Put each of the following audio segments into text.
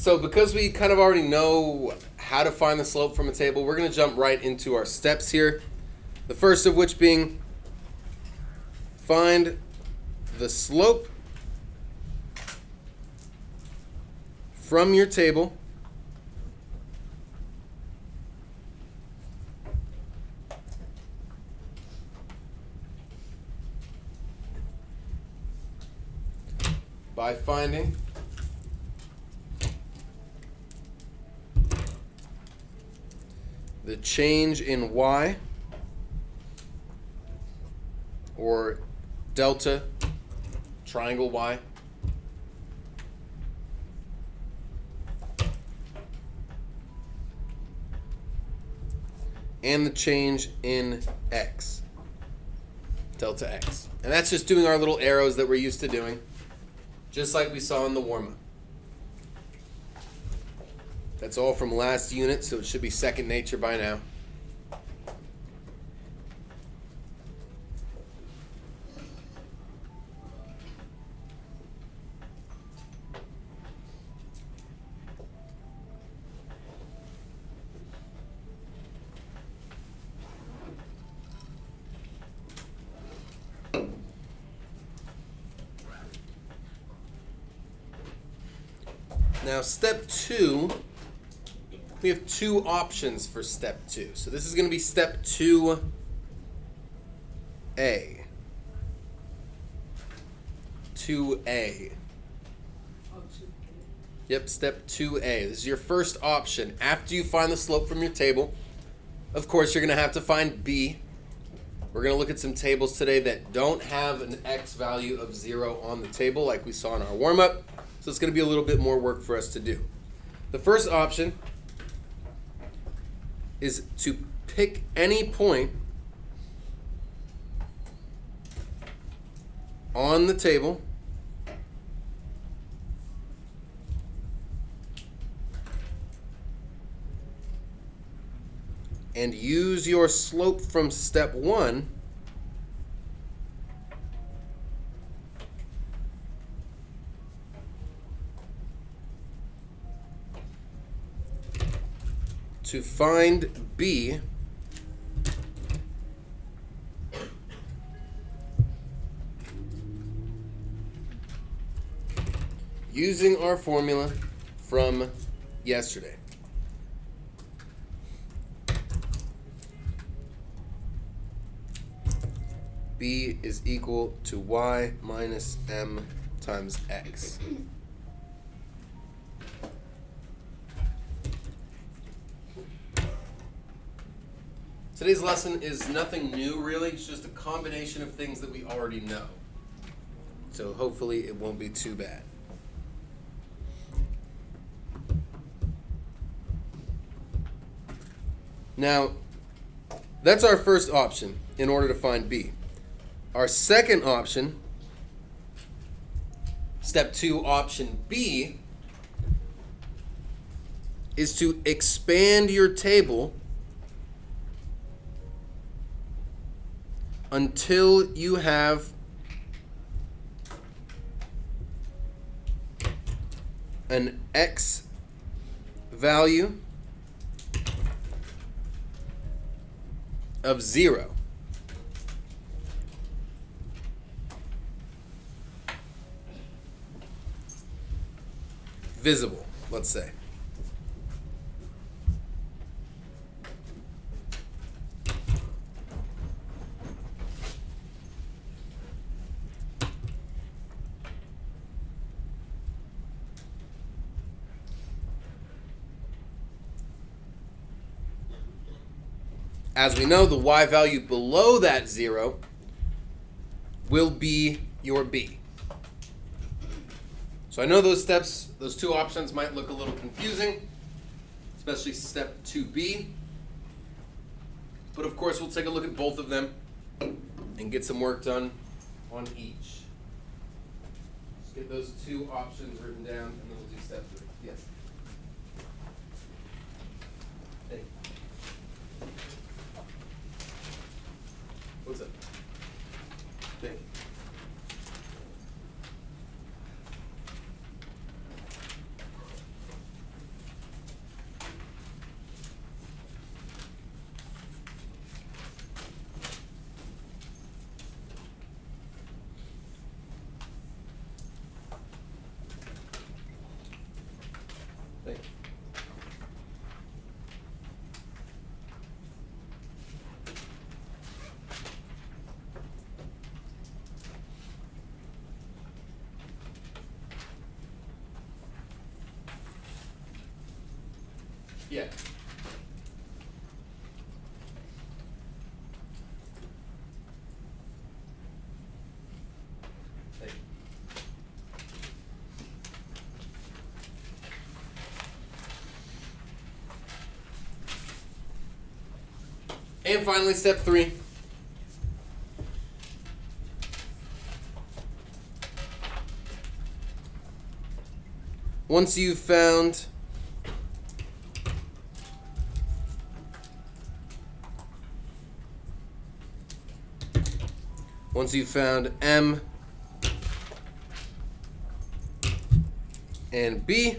So because we kind of already know how to find the slope from a table, we're going to jump right into our steps here. The first of which being find the slope from your table by finding the change in y, or delta triangle y, and the change in x, delta x. And that's just doing our little arrows that we're used to doing, just like we saw in the warm-up. That's all from last unit, so it should be second nature by now. Now, step 2, we have 2 options for step 2. So this is going to be step 2A. Yep, step 2A. This is your first option. After you find the slope from your table, of course, you're going to have to find B. We're going to look at some tables today that don't have an x value of 0 on the table like we saw in our warm-up. So it's going to be a little bit more work for us to do. The first option is to pick any point on the table and use your slope from step 1 to find B using our formula from yesterday. B is equal to y minus m times x. Today's lesson is nothing new, really. It's just a combination of things that we already know. So hopefully it won't be too bad. Now, that's our first option in order to find B. Our second option, step 2, option B, is to expand your table until you have an x value of 0. Visible, let's say. As we know, the y value below that 0 will be your B. So I know those steps, those 2 options might look a little confusing, especially step 2B. But of course, we'll take a look at both of them and get some work done on each. Just get those 2 options written down, and then we'll do step 3. Yes? Hey. What's up? Thank you. Thank you. Yeah. Thank you. And finally, step 3. Once you've found M and B,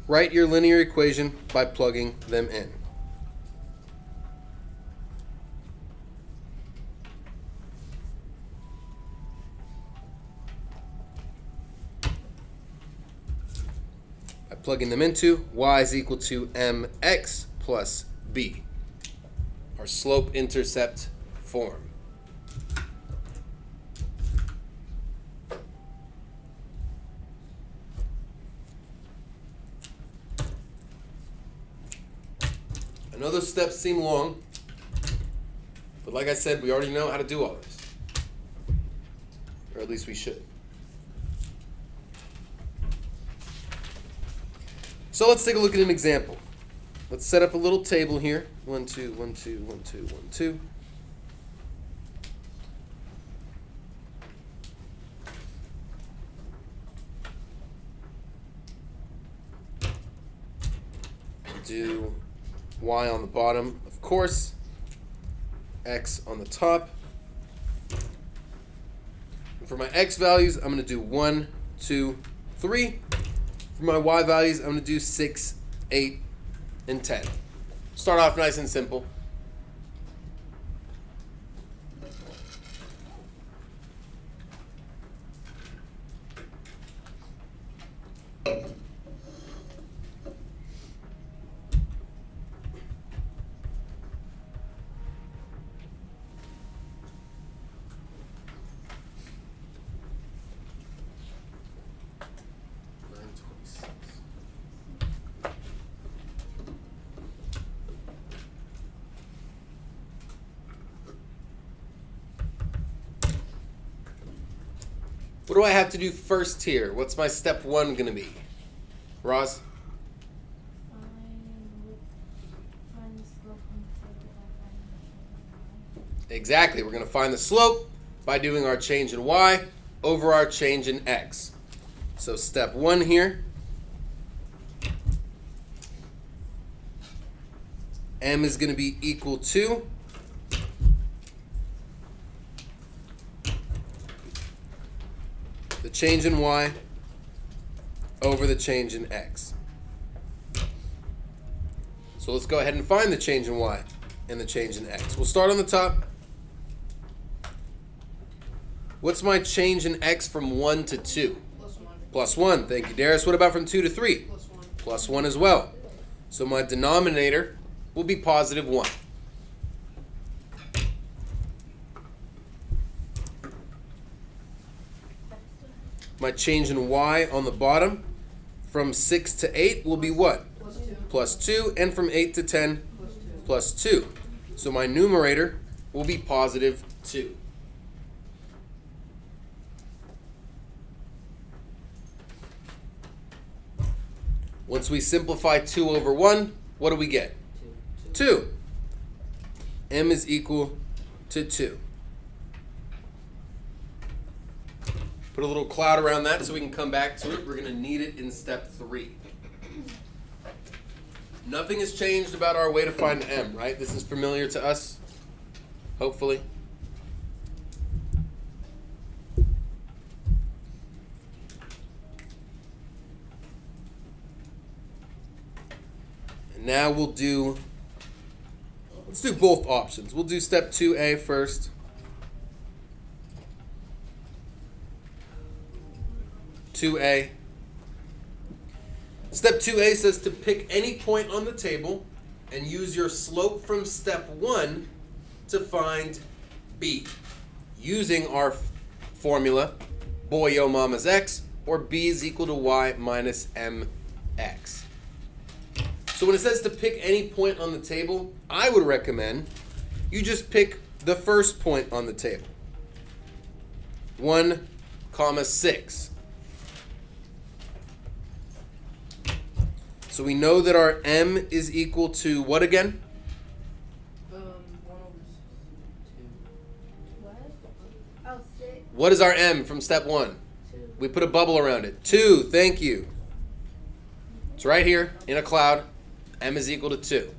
write your linear equation by plugging them in. Plugging them into, y is equal to mx plus b, our slope-intercept form. I know those steps seem long, but like I said, we already know how to do all this. Or at least we should. So let's take a look at an example. Let's set up a little table here. 1, 2, 1, 2, 1, 2, 1, 2. Do y on the bottom, of course. X on the top. And for my x values, I'm going to do 1, 2, 3. For my y values, I'm going to do 6, 8, and 10. Start off nice and simple. What do I have to do first here? What's my step 1 going to be? Roz? Find the slope on the table by finding the change in y. Exactly. We're going to find the slope by doing our change in y over our change in x. So step 1 here. M is going to be equal to the change in y over the change in x. So let's go ahead and find the change in y and the change in x. We'll start on the top. What's my change in x from 1 to 2? +1. +1. Thank you, Darius. What about from 2 to 3? +1. +1 as well. So my denominator will be positive 1. My change in y on the bottom from 6 to 8 will be what? +2. +2. And from 8 to 10? +2. +2. So my numerator will be positive 2. Once we simplify 2 over 1, what do we get? 2. M is equal to 2. Put a little cloud around that so we can come back to it. We're going to need it in step 3. Nothing has changed about our way to find M, right? This is familiar to us, hopefully. And now let's do both options. We'll do step 2A first. 2A. Step 2A says to pick any point on the table and use your slope from step 1 to find B, using our formula, boy yo mama's x, or B is equal to y minus mx. So when it says to pick any point on the table, I would recommend you just pick the first point on the table. 1, 6. So we know that our m is equal to what again? 1/2. What? Oh, 6. What is our m from step 1? 2. We put a bubble around it. 2, thank you. It's right here in a cloud. M is equal to 2.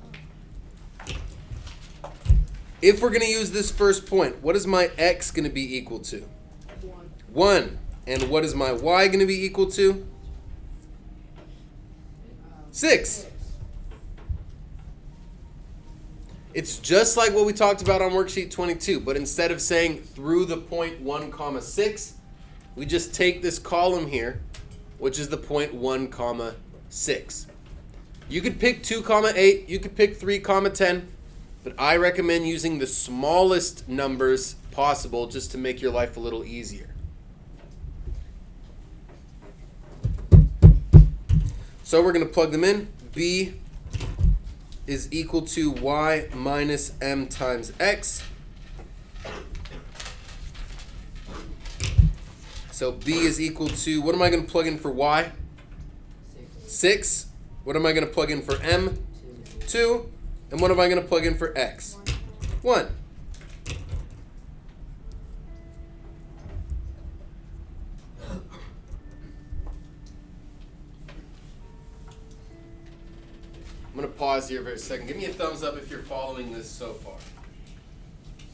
If we're going to use this first point, what is my x going to be equal to? 1. And what is my y going to be equal to? 6. It's just like what we talked about on worksheet 22, but instead of saying through the point 1, 6, we just take this column here, which is the point 1, 6. You could pick 2, 8, you could pick 3, 10, but I recommend using the smallest numbers possible just to make your life a little easier. So we're going to plug them in. B is equal to y minus m times x. So B is equal to, what am I going to plug in for y? 6. What am I going to plug in for m? 2. And what am I going to plug in for x? 1. I'm going to pause here for a second. Give me a thumbs up if you're following this so far.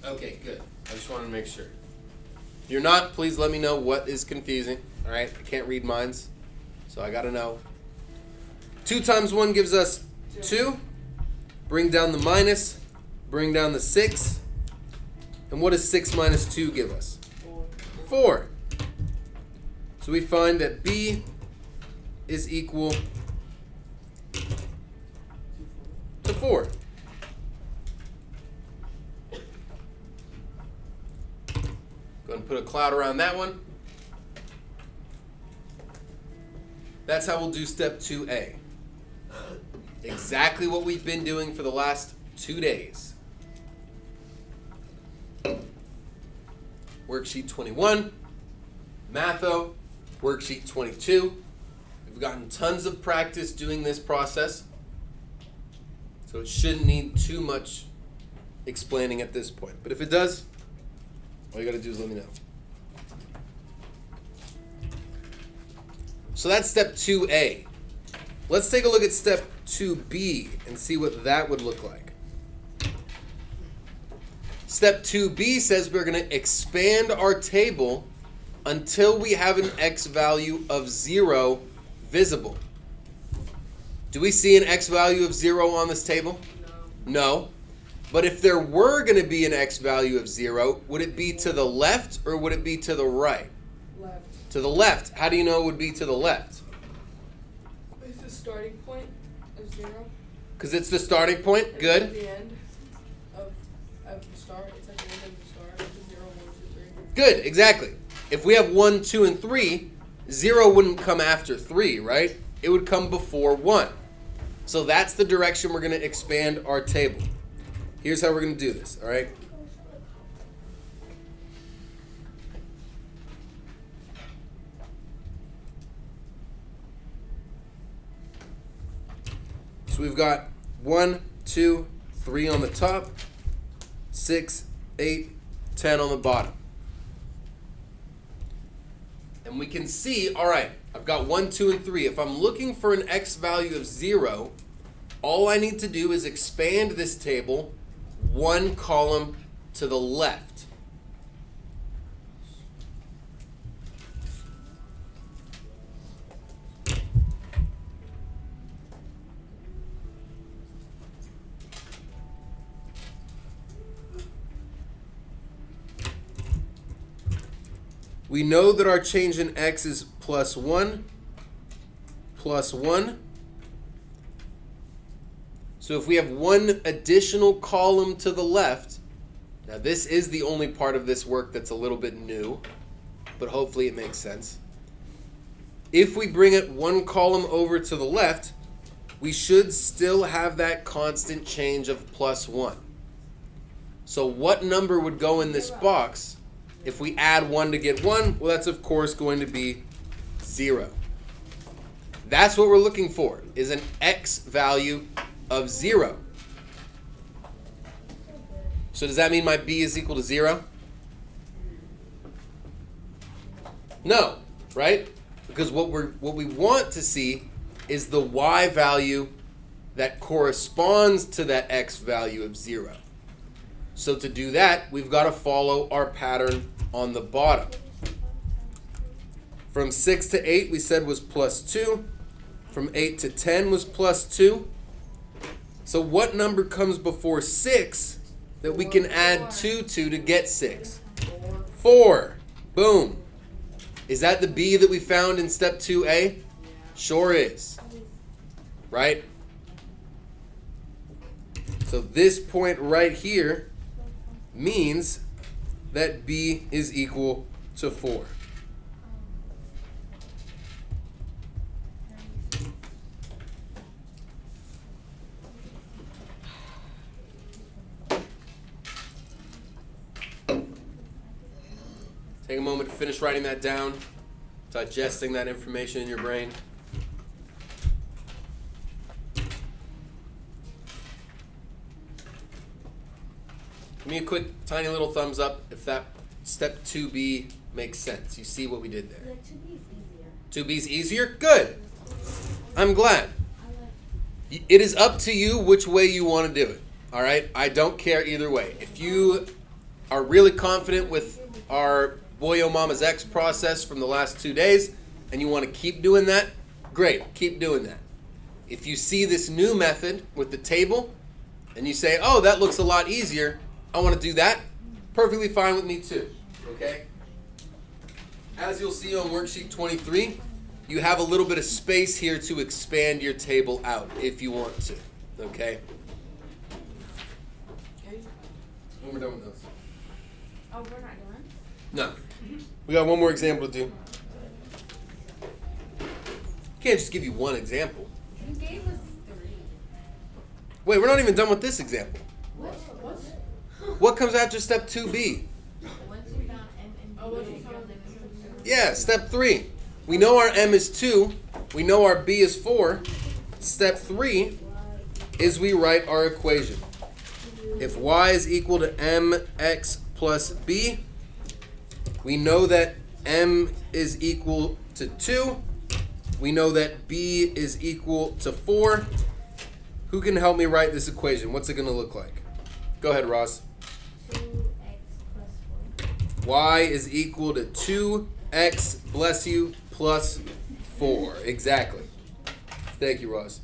Okay, good. I just wanted to make sure. If you're not, please let me know what is confusing. All right, I can't read minds, so I got to know. 2 times 1 gives us 2. Bring down the minus. Bring down the 6. And what does 6 minus 2 give us? 4. So we find that B is equal to 4. Go ahead and put a cloud around that one. That's how we'll do step 2A. Exactly what we've been doing for the last 2 days. Worksheet 21, Matho, worksheet 22. We've gotten tons of practice doing this process, so it shouldn't need too much explaining at this point. But if it does, all you got to do is let me know. So that's step 2A. Let's take a look at step 2B and see what that would look like. Step 2B says we're going to expand our table until we have an x value of 0 visible. Do we see an x value of 0 on this table? No. But if there were going to be an x value of 0, would it be to the left or would it be to the right? Left. To the left. How do you know it would be to the left? It's the starting point of 0. Because it's the starting point. And Good. At the end of the start, it's at the end of the start. It's 0, 1, 2, 3. Good, exactly. If we have 1, 2, and 3, 0 wouldn't come after 3, right? It would come before 1. So that's the direction we're going to expand our table. Here's how we're going to do this, all right? So we've got 1, 2, 3 on the top, 6, 8, 10 on the bottom. And we can see, all right, I've got 1, 2, and 3. If I'm looking for an x value of 0, all I need to do is expand this table 1 column to the left. We know that our change in x is plus 1, plus 1. So if we have one additional column to the left, now this is the only part of this work that's a little bit new, but hopefully it makes sense. If we bring it one column over to the left, we should still have that constant change of plus 1. So what number would go in this box if we add 1 to get 1? Well, that's of course going to be 0. That's what we're looking for, is an x value of 0. So does that mean my b is equal to 0? No, right? Because what we want to see is the y value that corresponds to that x value of 0. So to do that, we've got to follow our pattern on the bottom. From 6 to 8, we said was plus 2. From 8 to 10 was plus 2. So what number comes before 6 that we can add 2 to get 6? 4. Boom. Is that the b that we found in step 2a? Sure is. Right? So this point right here means that b is equal to 4. Take a moment to finish writing that down, digesting that information in your brain. Give me a quick, tiny little thumbs up if that step 2b makes sense. You see what we did there. 2B is easier. 2b's easier? Good. I'm glad. It is up to you which way you want to do it. All right? I don't care either way. If you are really confident with our Boy Yo Mama's X process from the last 2 days and you want to keep doing that, great. Keep doing that. If you see this new method with the table and you say, oh, that looks a lot easier, I want to do that, perfectly fine with me too. Okay? As you'll see on worksheet 23, you have a little bit of space here to expand your table out if you want to. Okay? When we're done with those. Oh, we're not done? No. We got one more example to do. Can't just give you one example. You gave us 3. Wait, we're not even done with this example. What? What comes after step 2b? Once you found M and B, Yeah, step 3. We know our m is 2. We know our b is 4. Step 3 is we write our equation. If y is equal to mx plus b, we know that m is equal to 2. We know that b is equal to 4. Who can help me write this equation? What's it going to look like? Go ahead, Ross. 2x plus 4. Y is equal to 2x, bless you, plus 4. Exactly. Thank you, Ross.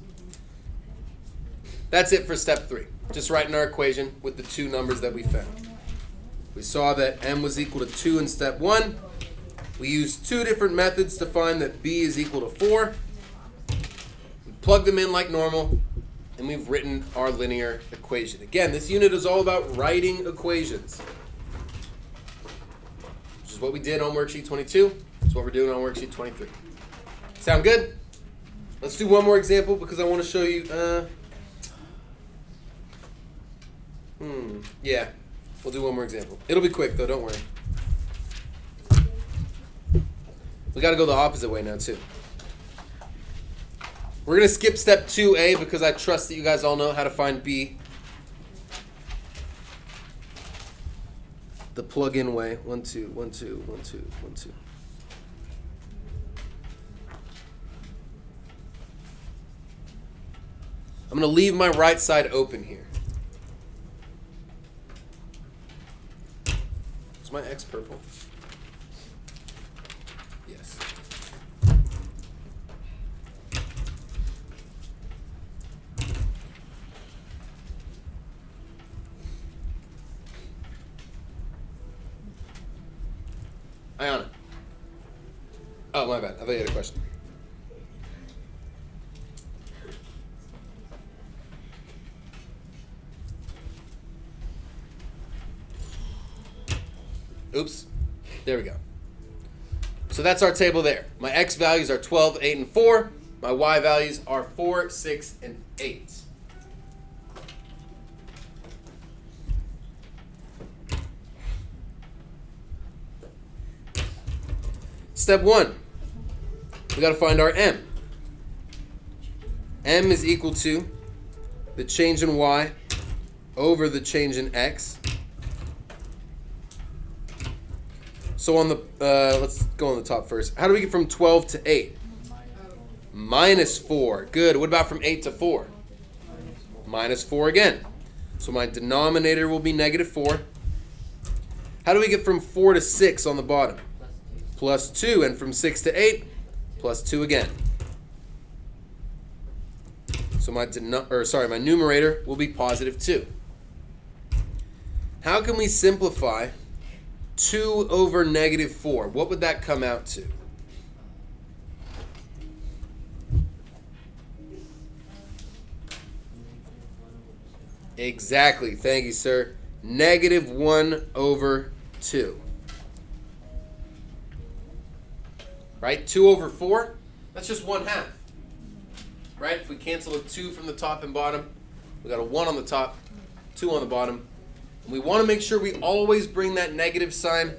That's it for step 3. Just writing our equation with the 2 numbers that we found. We saw that m was equal to 2 in step 1. We used 2 different methods to find that b is equal to 4. We plugged them in like normal, and we've written our linear equation. Again, this unit is all about writing equations, which is what we did on worksheet 22. It's what we're doing on worksheet 23. Sound good? Let's do one more example because I want to show you. Yeah, we'll do one more example. It'll be quick though, don't worry. We got to go the opposite way now too. We're going to skip step 2a because I trust that you guys all know how to find b. The plug-in way. 1, 2, 1, 2, 1, 2, 1, 2. I'm going to leave my right side open here. Is my X purple? Yes. Ayana, Oh, my bad. I thought you had a question. Oops. There we go. So that's our table there. My x values are 12, 8, and 4. My y values are 4, 6, and 8. Step 1. We got to find our m. M is equal to the change in y over the change in x. So on the, let's go on the top first. How do we get from 12 to 8? Minus 4. Good. What about from 8 to 4? Minus 4 again. So my denominator will be negative 4. How do we get from 4 to 6 on the bottom? Plus 2. And from 6 to 8? Plus 2 again. So my numerator will be positive 2. How can we simplify 2 over negative 4? What would that come out to? Exactly. Thank you, sir. Negative 1 over 2. Right? 2 over 4? That's just 1/2. Right? If we cancel a 2 from the top and bottom, we got a 1 on the top, 2 on the bottom. And we want to make sure we always bring that negative sign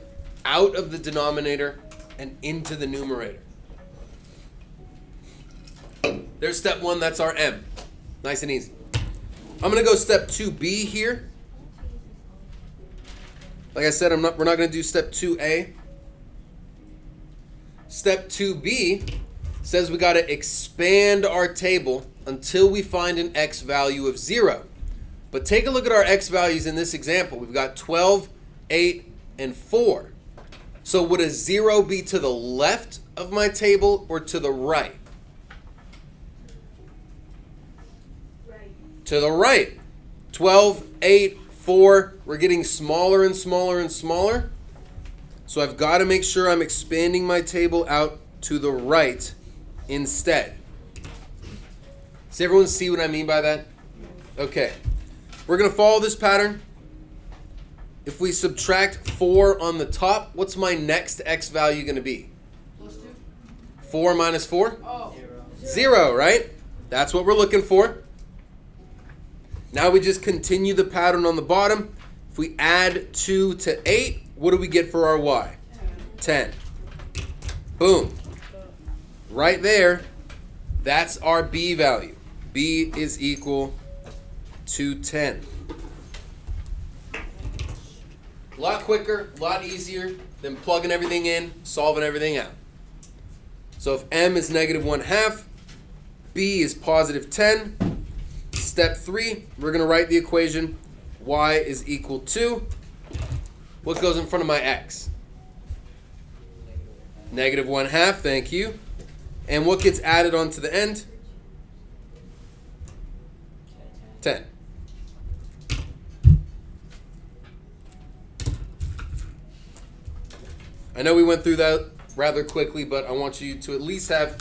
out of the denominator and into the numerator. There's step 1. That's our m. Nice and easy. I'm going to go step 2b here. Like I said, we're not going to do step 2a. Step 2b says we got to expand our table until we find an x value of 0. But take a look at our x values in this example. We've got 12, 8, and 4. So would a 0 be to the left of my table or to the right? To the right. 12, 8, 4. We're getting smaller and smaller and smaller. So I've got to make sure I'm expanding my table out to the right instead. Does everyone see what I mean by that? Okay. We're going to follow this pattern. If we subtract 4 on the top, what's my next x value going to be? Plus 2. 4 minus 4? Oh. 0, right? That's what we're looking for. Now we just continue the pattern on the bottom. If we add 2 to 8, what do we get for our y? 10. Boom. Right there, that's our b value. b is equal to 10. A lot quicker, a lot easier than plugging everything in, solving everything out. So if m is negative 1/2, b is positive 10. Step 3, we're going to write the equation y is equal to, what goes in front of my x? Negative 1/2, thank you. And what gets added onto the end? 10. I know we went through that rather quickly, but I want you to at least have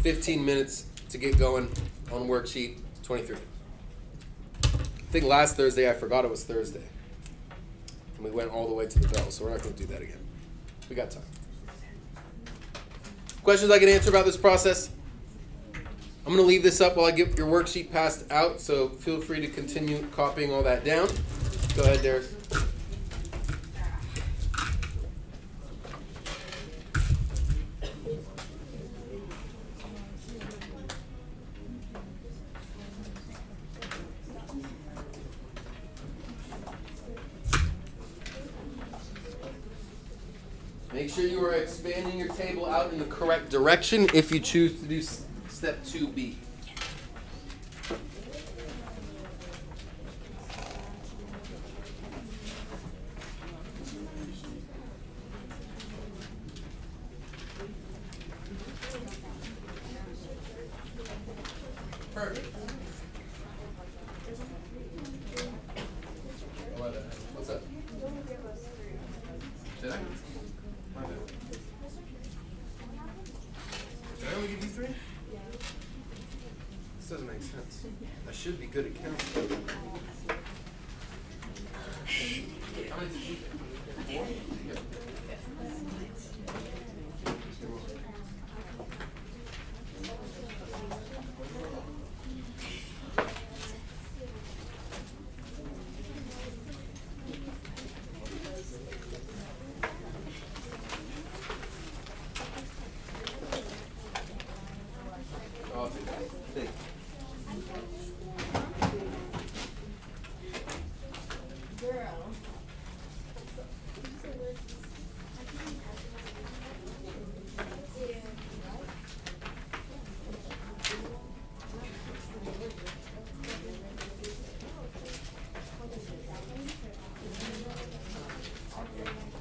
15 minutes to get going on worksheet 23. I think last Thursday I forgot it was Thursday. And we went all the way to the bell, so we're not going to do that again. We got time. Questions I can answer about this process? I'm going to leave this up while I get your worksheet passed out, so feel free to continue copying all that down. Go ahead, Darius. Make sure you are expanding your table out in the correct direction if you choose to do step 2b. Perfect. What's up? Did I? My bad. only give you 3? This doesn't make sense. I should be good at counting. How many did you get? 4? Yeah. Oh, thank you.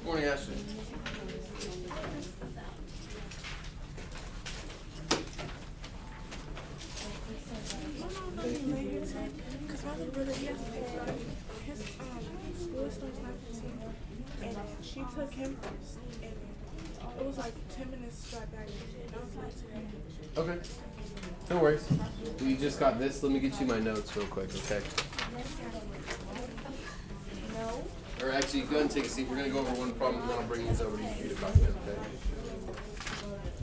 Morning, Ashley. Because my little brother, he has a paper. His school starts 9:15, and she took him first, and it was like 10 minutes drive back. And I was like, Okay. No worries. We just got this. Let me get you my notes real quick, okay? No. Or actually, go ahead and take a seat. We're going to go over one problem, and then I'll bring these over to you for you to copy, okay?